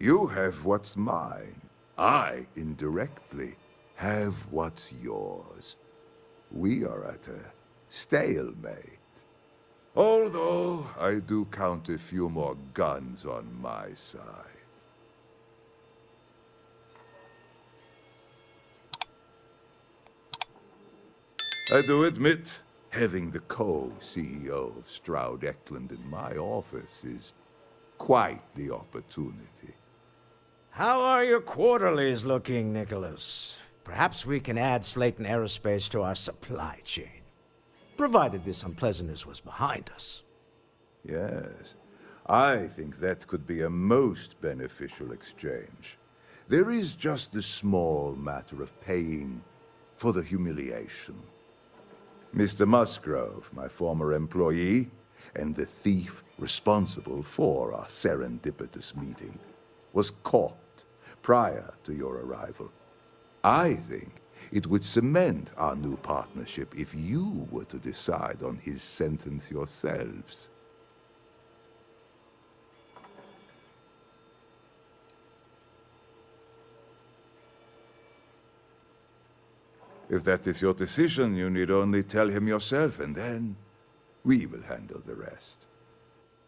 You have what's mine. I, indirectly, have what's yours. We are at a stalemate. Although, I do count a few more guns on my side. I do admit, having the co-CEO of Stroud Eklund in my office is quite the opportunity. How are your quarterlies looking, Nicholas? Perhaps we can add Slayton Aerospace to our supply chain, provided this unpleasantness was behind us. Yes, I think that could be a most beneficial exchange. There is just the small matter of paying for the humiliation. Mr. Musgrove, my former employee, and the thief responsible for our serendipitous meeting, was caught prior to your arrival. I think it would cement our new partnership if you were to decide on his sentence yourselves. If that is your decision, you need only tell him yourself, and then we will handle the rest.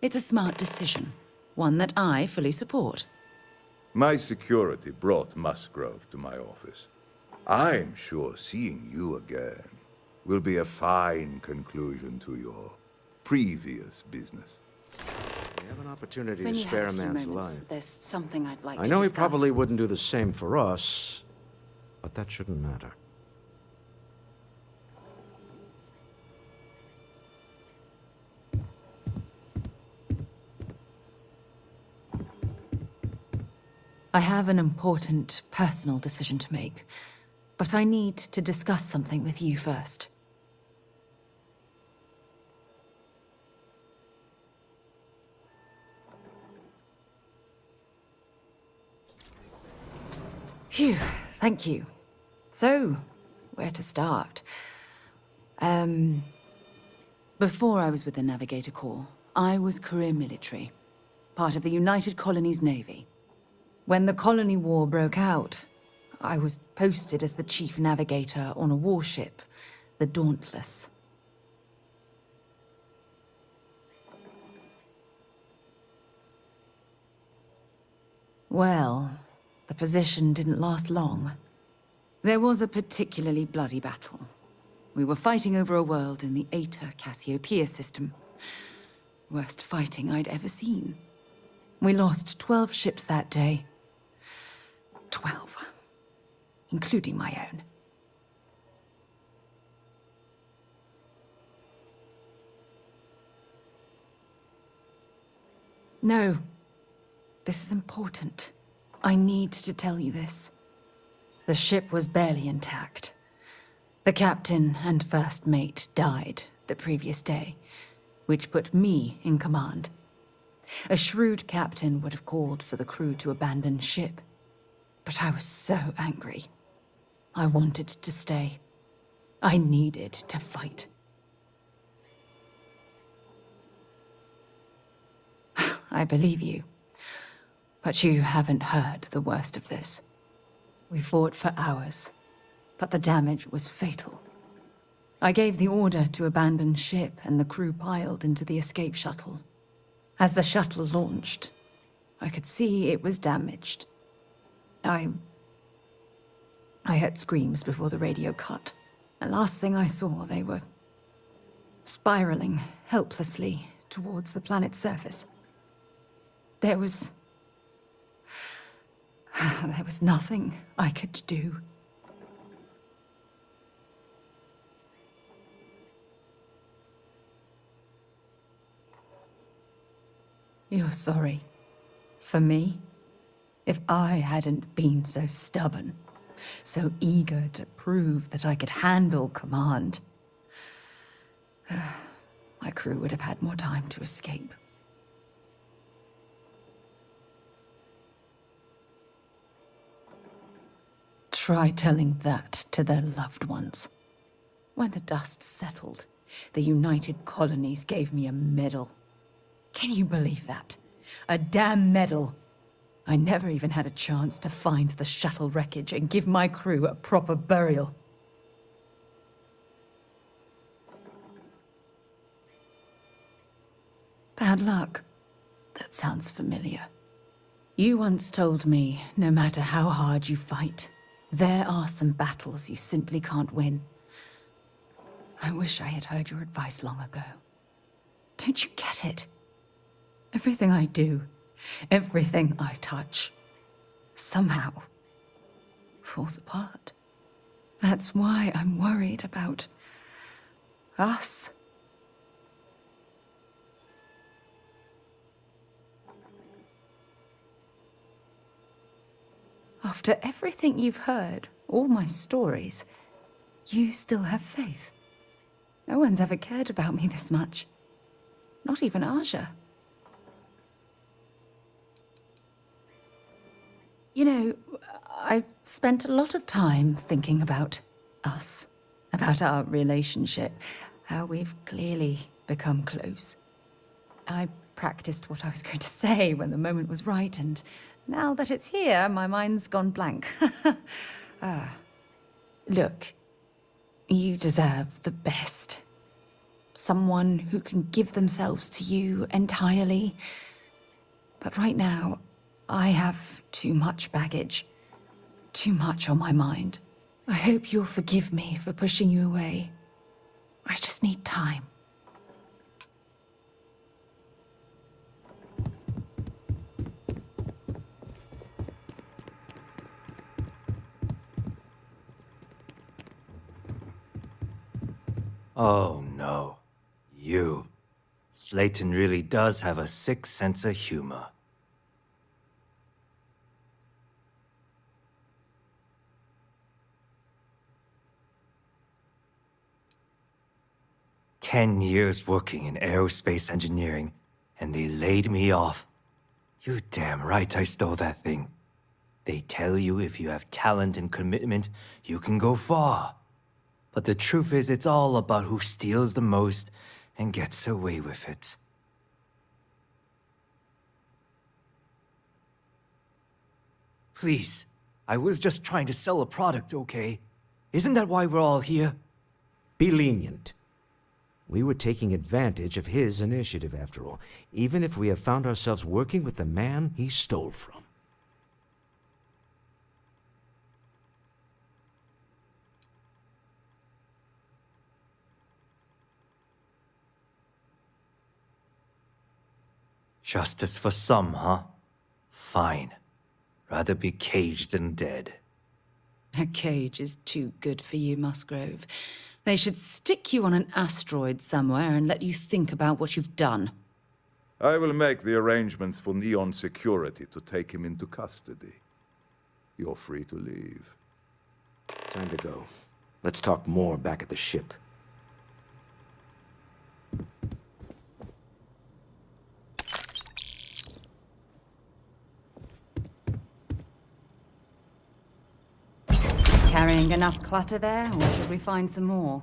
It's a smart decision, one that I fully support. My security brought Musgrove to my office. I'm sure seeing you again will be a fine conclusion to your previous business. We have an opportunity When to you spare have a a few man's moments, life. there's something I'd like I to know he discuss. probably wouldn't do the same for us, but that shouldn't matter. I have an important personal decision to make, but I need to discuss something with you first. Phew, thank you. So, where to start? Before I was with the Navigator Corps, I was career military, part of the United Colonies Navy. When the Colony War broke out, I was posted as the chief navigator on a warship, the Dauntless. Well, the position didn't last long. There was a particularly bloody battle. We were fighting over a world in the Eta Cassiopeia system. Worst fighting I'd ever seen. We lost 12 ships that day. 12. Including my own. No. This is important. I need to tell you this. The ship was barely intact. The captain and first mate died the previous day, which put me in command. A shrewd captain would have called for the crew to abandon ship. But I was so angry. I wanted to stay. I needed to fight. I believe you. But you haven't heard the worst of this. We fought for hours, but the damage was fatal. I gave the order to abandon ship and the crew piled into the escape shuttle. As the shuttle launched, I could see it was damaged. I heard screams before the radio cut. And last thing I saw, they were spiraling helplessly towards the planet's surface. There was nothing I could do. You're sorry. For me? If I hadn't been so stubborn, so eager to prove that I could handle command, my crew would have had more time to escape. Try telling that to their loved ones. When the dust settled, the United Colonies gave me a medal. Can you believe that? A damn medal. I never even had a chance to find the shuttle wreckage and give my crew a proper burial. Bad luck. That sounds familiar. You once told me, no matter how hard you fight, there are some battles you simply can't win. I wish I had heard your advice long ago. Don't you get it? Everything I do, everything I touch, somehow falls apart. That's why I'm worried about us. After everything you've heard, all my stories, you still have faith. No one's ever cared about me this much. Not even Aja. You know, I've spent a lot of time thinking about us, about our relationship, how we've clearly become close. I practiced what I was going to say when the moment was right, and now that it's here, my mind's gone blank. Look, you deserve the best. Someone who can give themselves to you entirely. But right now, I have too much baggage. Too much on my mind. I hope you'll forgive me for pushing you away. I just need time. Oh no. You. Slayton really does have a sick sense of humor. "10 years working in aerospace engineering, and they laid me off. You damn right I stole that thing. They tell you if you have talent and commitment, you can go far. But the truth is, it's all about who steals the most and gets away with it." Please, I was just trying to sell a product, okay? Isn't that why we're all here? Be lenient. We were taking advantage of his initiative, after all, even if we have found ourselves working with the man he stole from. Justice for some, huh? Fine. Rather be caged than dead. A cage is too good for you, Musgrove. They should stick you on an asteroid somewhere and let you think about what you've done. I will make the arrangements for Neon Security to take him into custody. You're free to leave. Time to go. Let's talk more back at the ship. Carrying enough clutter there, or should we find some more?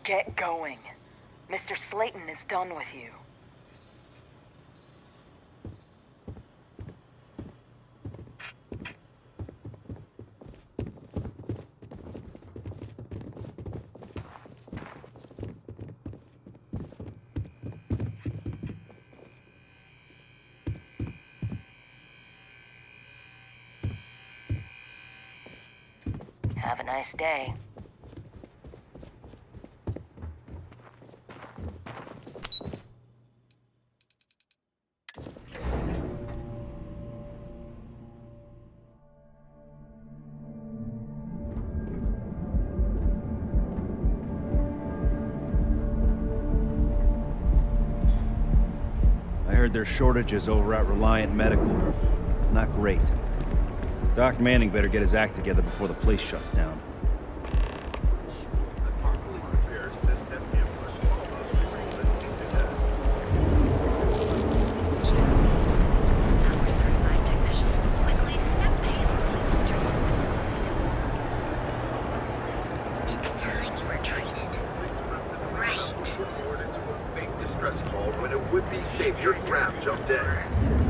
Get going. Mr. Slayton is done with you. Have a nice day. I heard there's shortages over at Reliant Medical. Not great. Doc Manning better get his act together before the place shuts down.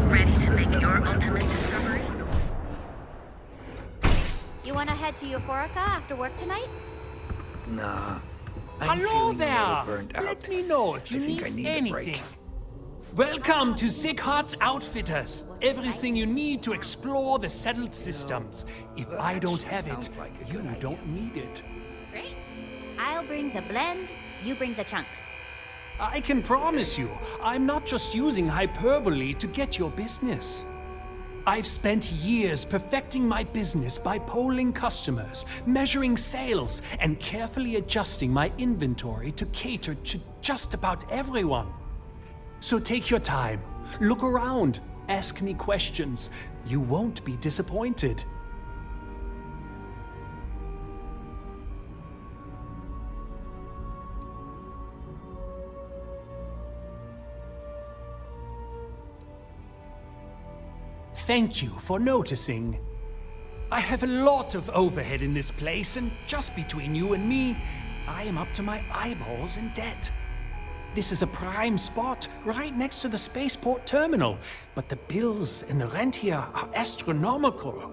Ready to make your ultimate discovery? You wanna head to Euphorica after work tonight? Nah. Hello there! Let me know if you need anything. Welcome to Sick Heart's Outfitters. Everything you need to explore the settled systems. If I don't have it, you don't need it. Great. I'll bring the blend, you bring the chunks. I can promise you, I'm not just using hyperbole to get your business. I've spent years perfecting my business by polling customers, measuring sales, and carefully adjusting my inventory to cater to just about everyone. So take your time, look around, ask me questions. You won't be disappointed. Thank you for noticing. I have a lot of overhead in this place, and just between you and me, I am up to my eyeballs in debt. This is a prime spot, right next to the spaceport terminal, but the bills and the rent here are astronomical.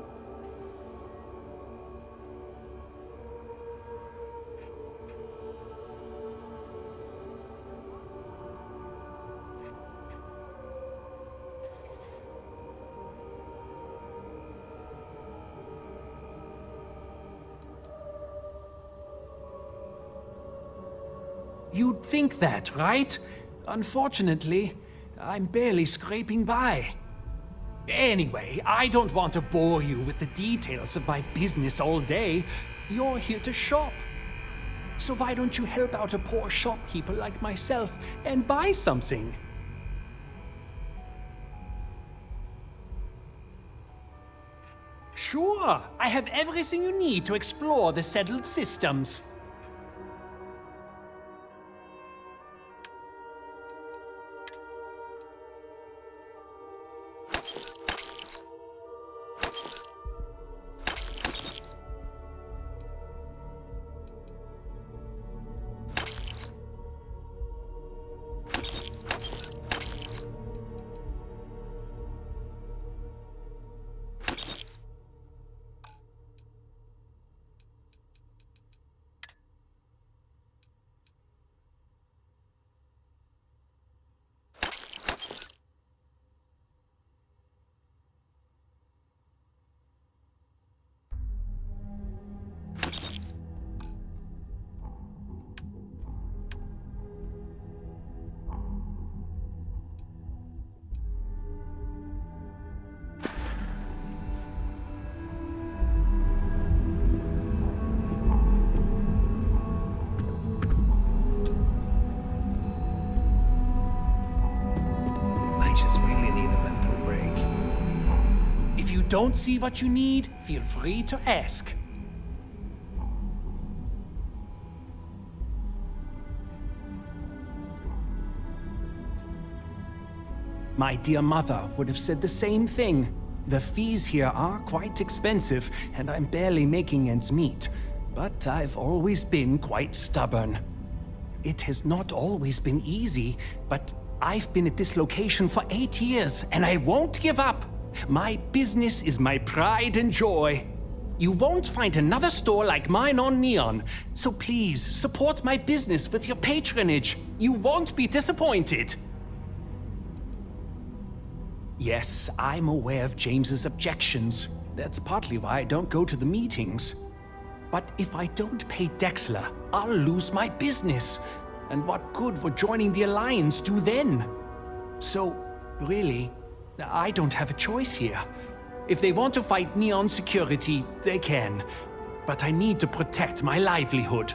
You'd think that, right? Unfortunately, I'm barely scraping by. Anyway, I don't want to bore you with the details of my business all day. You're here to shop. So why don't you help out a poor shopkeeper like myself and buy something? Sure, I have everything you need to explore the settled systems. Don't see what you need, feel free to ask. My dear mother would have said the same thing. The fees here are quite expensive, and I'm barely making ends meet. But I've always been quite stubborn. it has not always been easy, but I've been at this location for 8 years, and I won't give up. My business is my pride and joy. You won't find another store like mine on Neon, so please support my business with your patronage. You won't be disappointed. Yes, I'm aware of James's objections. That's partly why I don't go to the meetings. But if I don't pay Dexler, I'll lose my business. And what good would joining the Alliance do then? So, really, I don't have a choice here. If they want to fight Neon security, they can. But I need to protect my livelihood.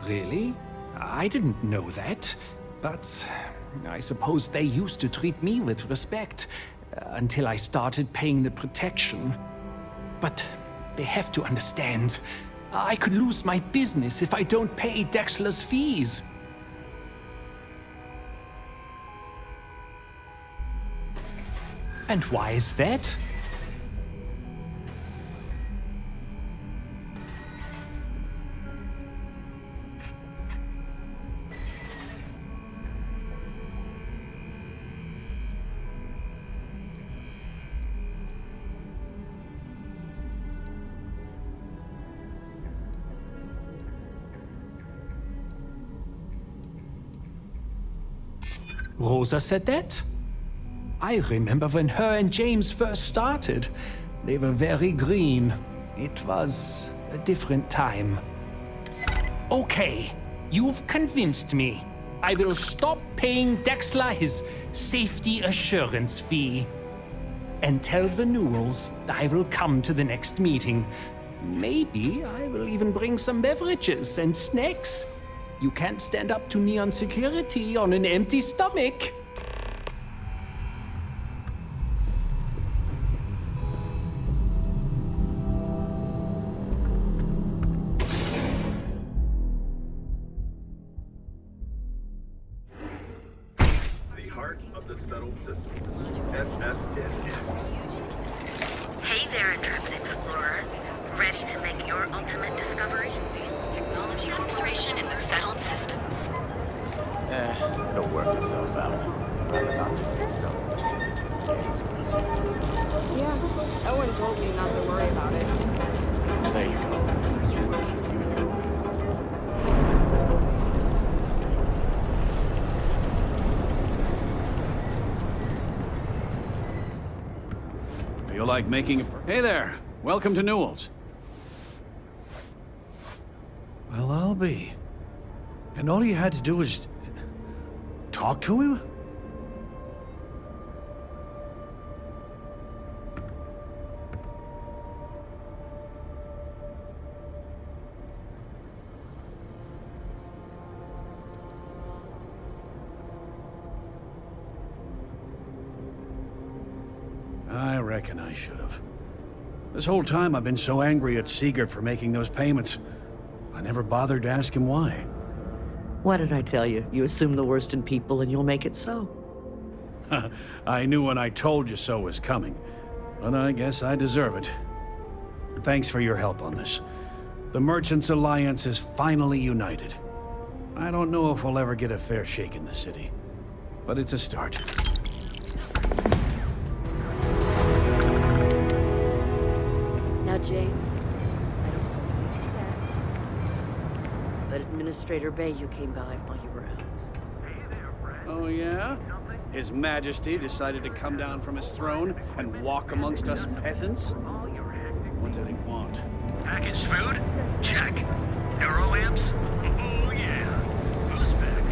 Really? I didn't know that. But I suppose they used to treat me with respect until I started paying the protection. But they have to understand. I could lose my business if I don't pay Dexler's fees. And why is that? Rosa said that? I remember when her and James first started. They were very green. It was a different time. Okay, you've convinced me. I will stop paying Dexler his safety assurance fee. And tell the Newells I will come to the next meeting. Maybe I will even bring some beverages and snacks. You can't stand up to Neon security on an empty stomach. The heart of the settled system. SSN. Hey there, intrepid explorer. Ready to make your ultimate discovery? Technology exploration in the settled systems. It'll work itself out. I'd rather not get mixed up with the syndicate and gang stuff. Yeah, Owen told me not to worry about it. There you go. Business as usual. Feel like making a... Hey there! Welcome to Newell's. Well, I'll be. And all you had to do was... talk to him? I reckon I should have. This whole time I've been so angry at Sigurd for making those payments. I never bothered to ask him why. What did I tell you? You assume the worst in people and you'll make it so. I knew when I told you so was coming, but I guess I deserve it. Thanks for your help on this. The Merchants Alliance is finally united. I don't know if we'll ever get a fair shake in the city, but it's a start. Now, Jane, I don't know what you said, but Administrator Bayou came by while you were out. Oh, yeah? His Majesty decided to come down from his throne and walk amongst us peasants? What did he want? Packaged food? Check. Aero lamps? Oh yeah. Who's back?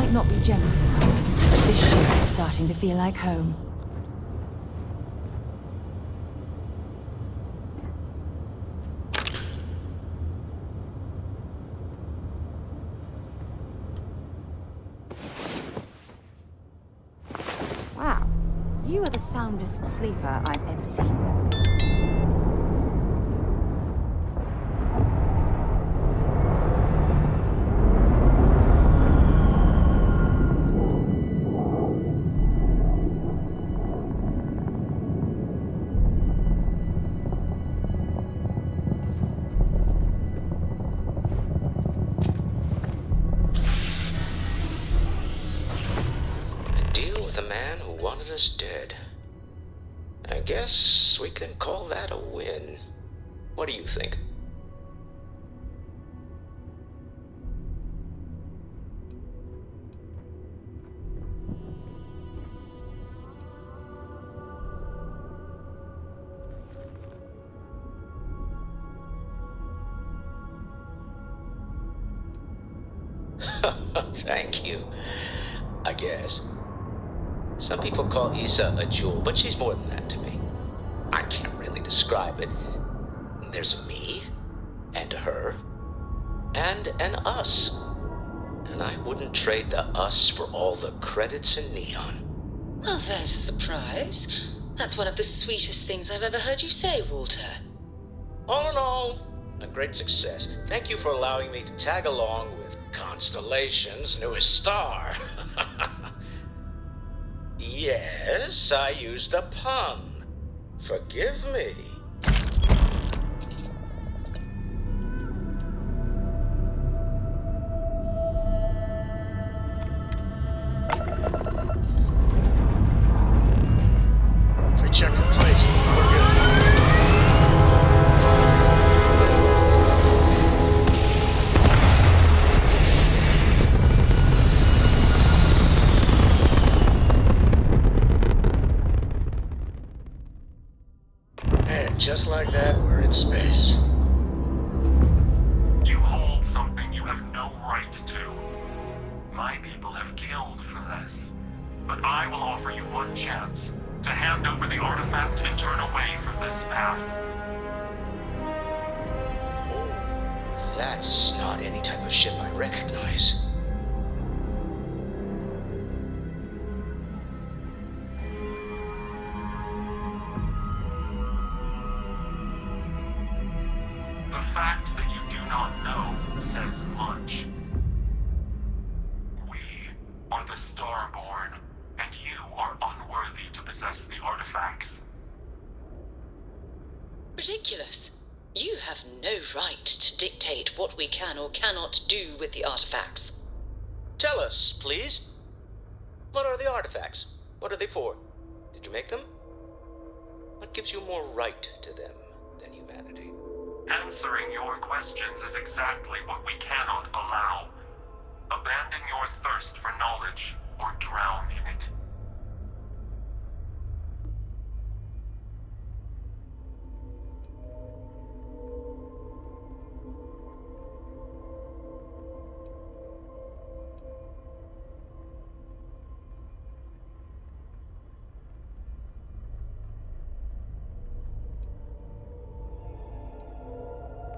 might not be Jemison, but this ship is starting to feel like home. Wow, you are the soundest sleeper I've ever seen. Dead. I guess we can call that a win. What do you think? Thank you. I guess. Some people call Issa a jewel, but she's more than that to me. I can't really describe it. There's a me, and a her, and an us. And I wouldn't trade the us for all the credits in Neon. Well, there's a surprise. That's one of the sweetest things I've ever heard you say, Walter. All in all, a great success. Thank you for allowing me to tag along with Constellation's newest star. Yes, I used a pun. Forgive me. Pre-check in place. We're good. Just like that, we're in space. You hold something you have no right to. My people have killed for this. But I will offer you one chance to hand over the artifact and turn away from this path. Oh, that's not any type of ship I recognize. The fact that you do not know says much. We are the Starborn, and you are unworthy to possess the artifacts. Ridiculous. You have no right to dictate what we can or cannot do with the artifacts. Tell us, please. What are the artifacts? What are they for? Did you make them? What gives you more right to them than humanity? Answering your questions is exactly what we cannot allow. Abandon your thirst for knowledge, or drown in it.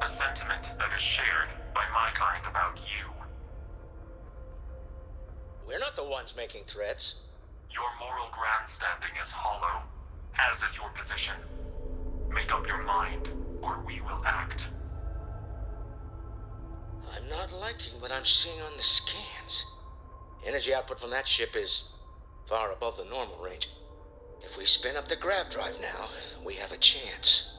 A sentiment that is shared by my kind about you. We're not the ones making threats. Your moral grandstanding is hollow, as is your position. Make up your mind, or we will act. I'm not liking what I'm seeing on the scans. Energy output from that ship is far above the normal range. If we spin up the grav drive now, we have a chance.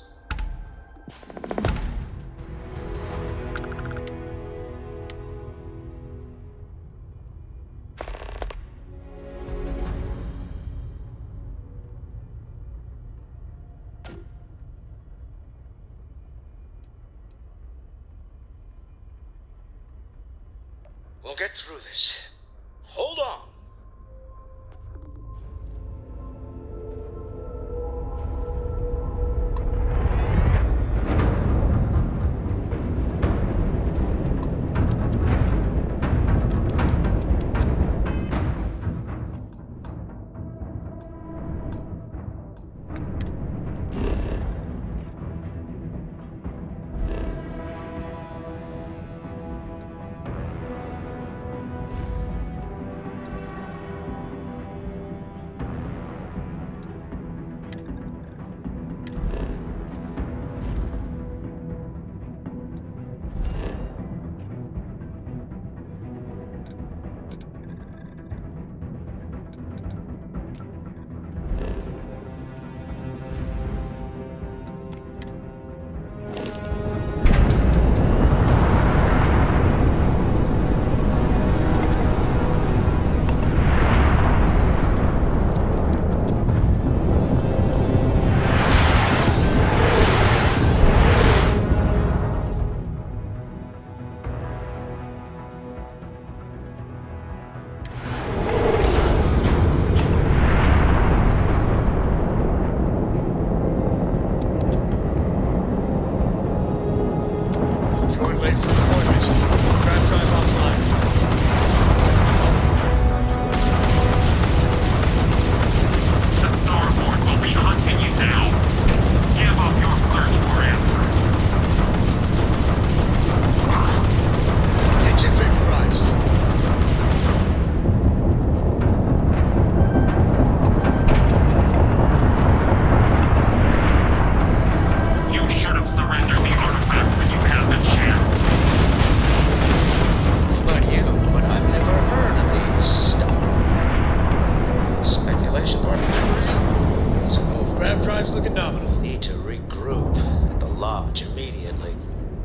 We'll get through this. Hold on.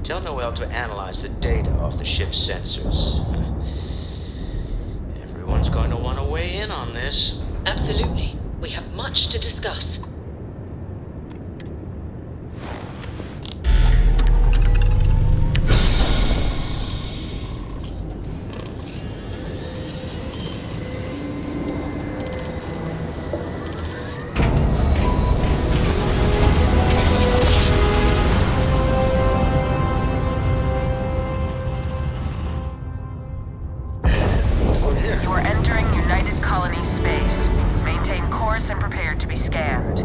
Tell Noel to analyze the data off the ship's sensors. Everyone's going to want to weigh in on this. Absolutely. We have much to discuss. You are entering United Colony space. Maintain course and prepare to be scanned.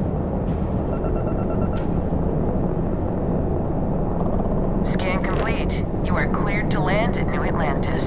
Scan complete. You are cleared to land at New Atlantis.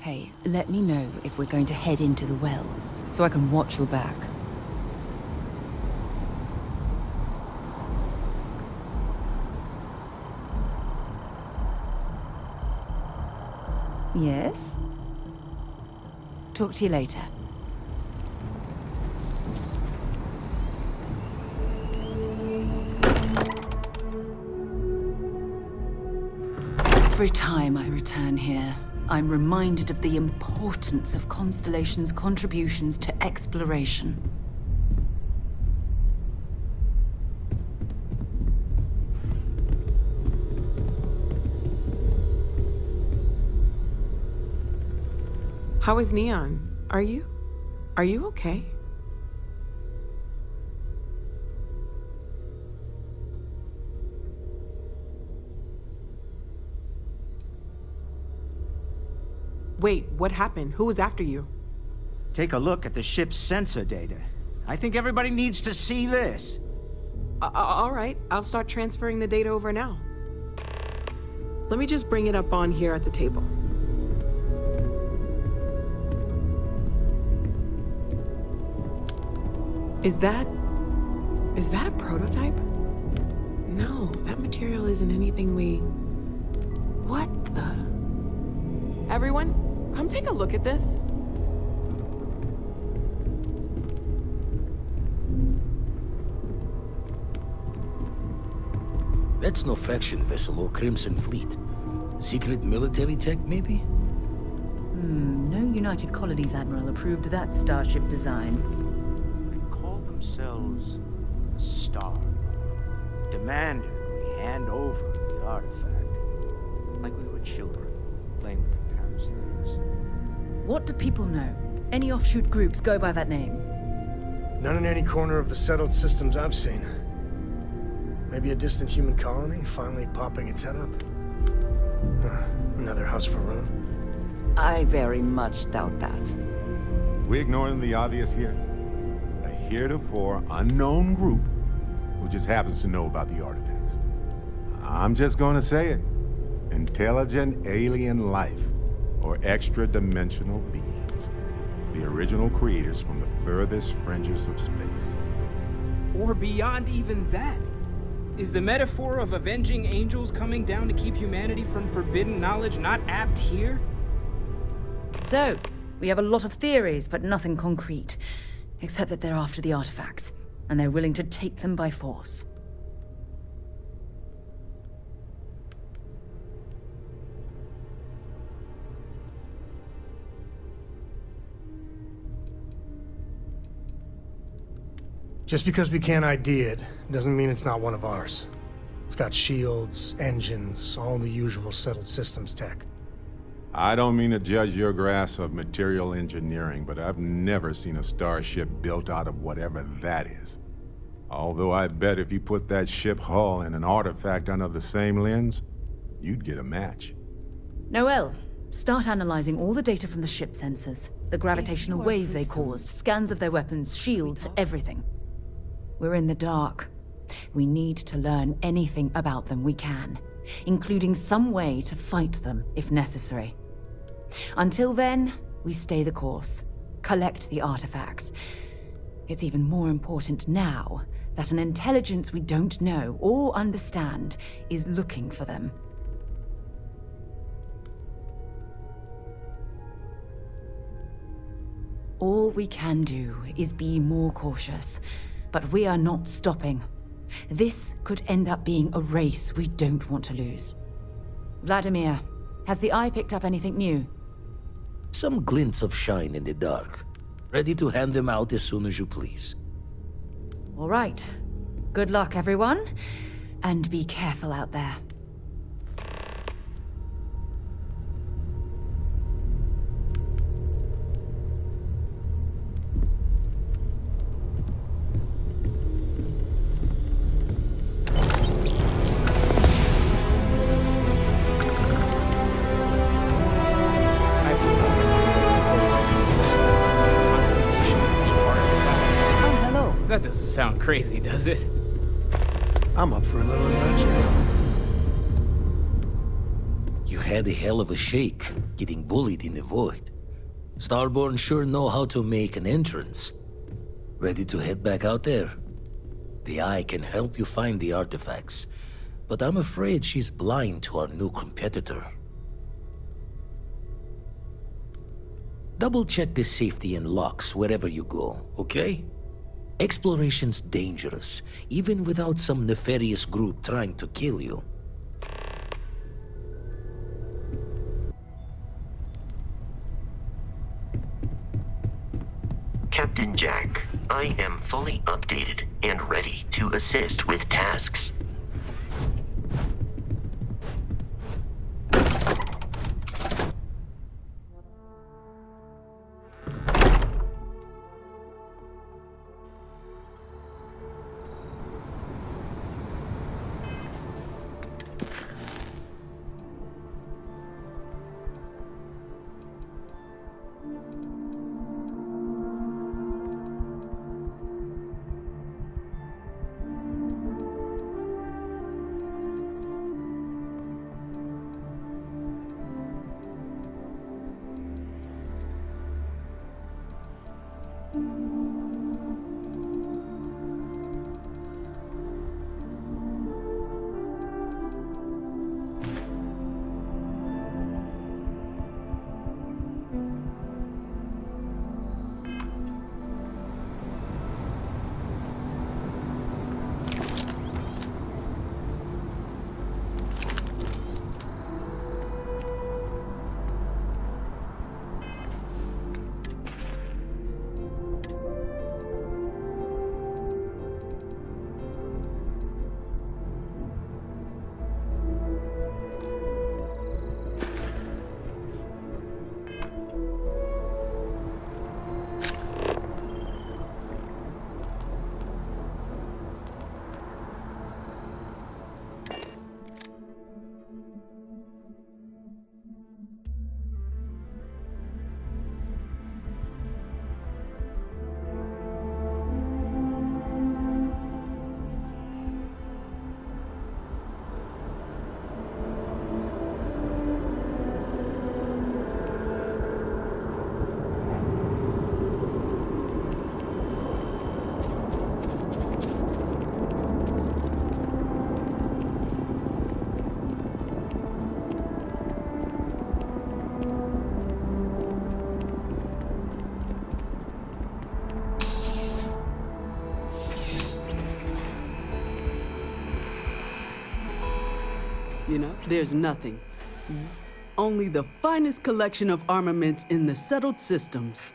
Hey, let me know if we're going to head into the well, so I can watch your back. Yes? Talk to you later. Every time I return here, I'm reminded of the importance of Constellation's contributions to exploration. How is Neon? Are you okay? Wait, what happened? Who was after you? Take a look at the ship's sensor data. I think everybody needs to see this. All right, I'll start transferring the data over now. Let me just bring it up on here at the table. Is that a prototype? No, that material isn't anything we... What the... Everyone, come take a look at this. That's no faction vessel or Crimson Fleet. Secret military tech, maybe? No United Colonies Admiral approved that starship design. Call themselves the Star. Demanded we hand over the artifact. Like we were children, playing with their parents' things. What do people know? Any offshoot groups go by that name? None in any corner of the settled systems I've seen. Maybe a distant human colony finally popping its head up. Another house for Rune. I very much doubt that. We're ignoring the obvious here. A heretofore unknown group who just happens to know about the artifacts. I'm just gonna say it. Intelligent alien life, or extra-dimensional beings. The original creators from the furthest fringes of space. Or beyond even that. Is the metaphor of avenging angels coming down to keep humanity from forbidden knowledge not apt here? So, we have a lot of theories, but nothing concrete. Except that they're after the artifacts, and they're willing to take them by force. Just because we can't ID it, doesn't mean it's not one of ours. It's got shields, engines, all the usual settled systems tech. I don't mean to judge your grasp of material engineering, but I've never seen a starship built out of whatever that is. Although I bet if you put that ship hull and an artifact under the same lens, you'd get a match. Noel, start analyzing all the data from the ship sensors. The gravitational wave they caused, scans of their weapons, shields, everything. We're in the dark. We need to learn anything about them we can, including some way to fight them if necessary. Until then, we stay the course, collect the artifacts. It's even more important now that an intelligence we don't know or understand is looking for them. All we can do is be more cautious, but we are not stopping. This could end up being a race we don't want to lose. Vladimir, has the Eye picked up anything new? Some glints of shine in the dark. Ready to hand them out as soon as you please. All right. Good luck, everyone. And be careful out there. That doesn't sound crazy, does it? I'm up for a little adventure. You had a hell of a shake, getting bullied in the void. Starborn sure know how to make an entrance. Ready to head back out there? The Eye can help you find the artifacts, but I'm afraid she's blind to our new competitor. Double-check the safety and locks wherever you go, okay? Exploration's dangerous, even without some nefarious group trying to kill you. Captain Jack, I am fully updated and ready to assist with tasks. You know, there's nothing. Only the finest collection of armaments in the settled systems.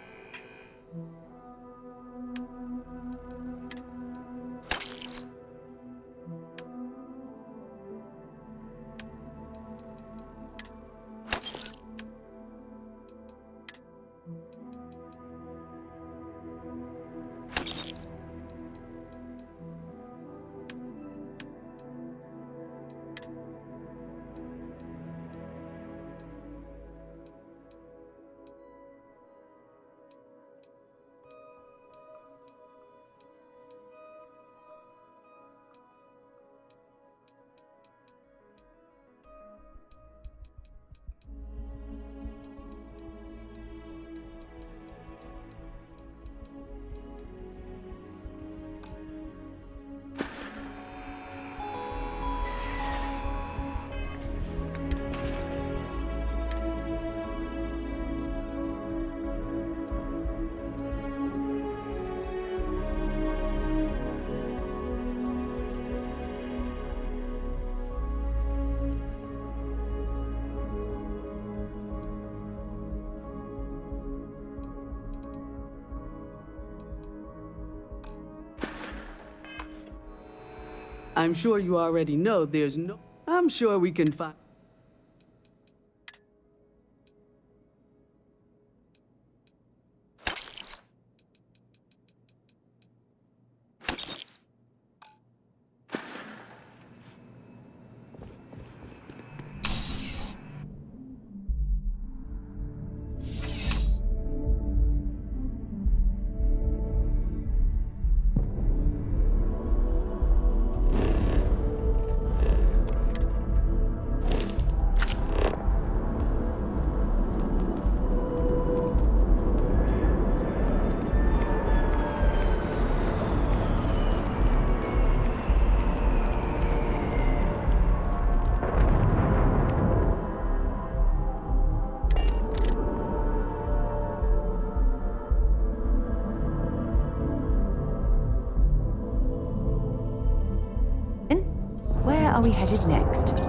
I'm sure you already know there's no... I'm sure we can find... Where are we headed next?